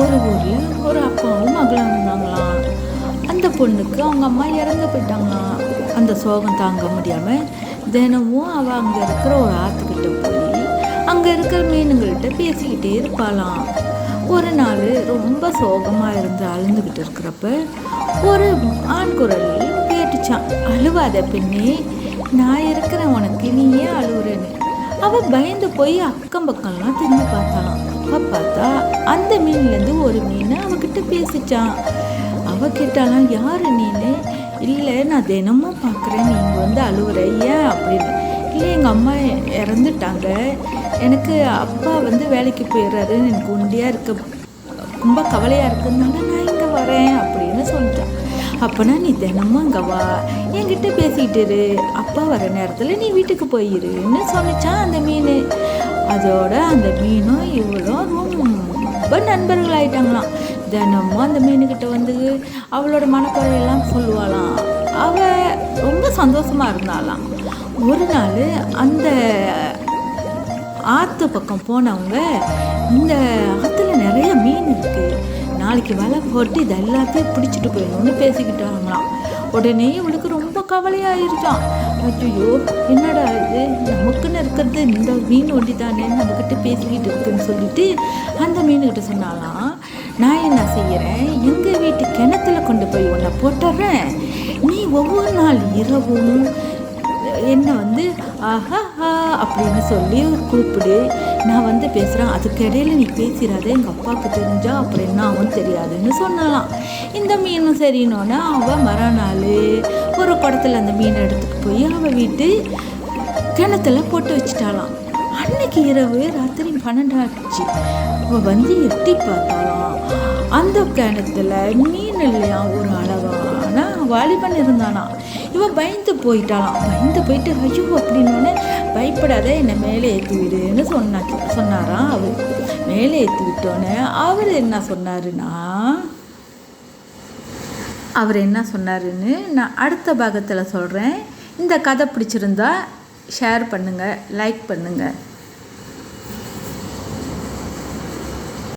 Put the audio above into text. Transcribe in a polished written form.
ஒரு ஊரில் ஒரு அப்பாவும் மகளும் இருந்தாங்களாம். அந்த பொண்ணுக்கு அவங்க அம்மா இறந்து போயிட்டாங்களாம். அந்த சோகம் தாங்க முடியாமல் தினமும் அவள் அங்கே இருக்கிற ஒரு ஆற்றுக்கிட்ட போய் அங்கே இருக்கிற மீனுங்கள்கிட்ட பேசிக்கிட்டே இருப்பாளாம். ஒரு நாள் ரொம்ப சோகமாக இருந்து அழுந்துக்கிட்டு இருக்கிறப்ப ஒரு ஆண் குரல் கேட்டுச்சான், "அழுவாத பெண்ணே, நான் இருக்கிறேன் உனக்கு, நீ ஏன் அழுவுறேன்னு." அவள் பயந்து போய் அக்கம் பக்கம்லாம் திரும்பி பார்த்தாளாம். அப்போ பார்த்தா அந்த மீன்லேருந்து ஒரு மீன் அவகிட்ட பேசிச்சான். அவள் கேட்டாலாம், "யார் நீனு?" "இல்லை, நான் தினமும் பார்க்குறேன் நீங்கள் வந்து அழுவுற, ஏன்?" அப்படின்னு. "இல்லை, எங்கள் அம்மா இறந்துட்டாங்க, எனக்கு அப்பா வந்து வேலைக்கு போயிடுறாரு, எனக்கு ஒண்டியாக இருக்க ரொம்ப கவலையாக இருக்கிறதுனால நான் இங்கே வரேன்" அப்படின்னு சொல்லிட்டான். "அப்போனா நீ தினமும் இங்கே வா, என்கிட்ட பேசிக்கிட்டு இரு, அப்பா வர நேரத்தில் நீ வீட்டுக்கு போயிருன்னு சொன்னிச்சான் அந்த மீன். அதோட அந்த மீனும் இவளும் ரொம்ப நண்பர்கள் ஆயிட்டாங்களாம். தினமும் அந்த மீனுக்கிட்ட வந்து அவளோட மனக்குறையெல்லாம் சொல்லுவாளாம். அவள் ரொம்ப சந்தோஷமாக இருந்தாளாம். ஒரு நாள் அந்த ஆற்று பக்கம் போனவங்க, "இந்த ஆற்றுல நிறைய மீன் இருக்குது, நாளைக்கு வலை போட்டு இது எல்லாத்தையும் பிடிச்சிட்டு போயிடணும்னு பேசிக்கிட்டாங்களாம்." உடனே இவளுக்கு ரொம்ப கவலையாயிருச்சான். "ஐயோ, என்னடா இது, நமக்குன்னு இருக்கிறது இந்த மீன் ஒண்டி தானே நம்மக்கிட்ட பேசிக்கிட்டு இருக்குன்னு" சொல்லிட்டு அந்த மீனுக்கிட்ட சொன்னாலாம், "நான் என்ன செய்கிறேன், எங்கள் வீட்டு கிணத்துல கொண்டு போய் உன்னை போட்டுறேன், நீ ஒவ்வொரு நாள் இரவும் என்னை வந்து ஆஹா அப்படின்னு சொல்லி கூப்பிடு, நான் வந்து பேசுகிறேன், அதுக்கிடையில் நீ பேசிடாத, எங்கள் அப்பாவுக்கு தெரிஞ்சால் அப்புறம் என்ன ஆகும் தெரியாதுன்னு" சொன்னாலாம். இந்த மீனும் சரின்னொன்னே அவள் மறுநாள் ஒரு குடத்துல அந்த மீனை எடுத்துகிட்டு போய் அவள் வீட்டு கிணத்துல போட்டு வச்சுட்டாலாம். அன்னைக்கு இரவு ராத்திரி 12 ஆச்சு. அவள் வந்து எட்டி பார்த்தாலாம். அந்த கிணத்துல மீன் இல்லையா, ஒரு அழகான வாலிபன் இருந்தானா. இவன் பயந்து போயிட்டாலாம். பயந்து போயிட்டு, "ஐயோ" அப்படின்னோடனே, "பயப்படாத, என்னை மேலே ஏற்றி விடுன்னு சொன்னாராம் அவர். மேலே ஏற்றி விட்டோன்னே அவர் என்ன சொன்னாருன்னு நான் அடுத்த பாகத்தில் சொல்கிறேன். இந்த கதை பிடிச்சிருந்தா ஷேர் பண்ணுங்கள், லைக் பண்ணுங்கள்.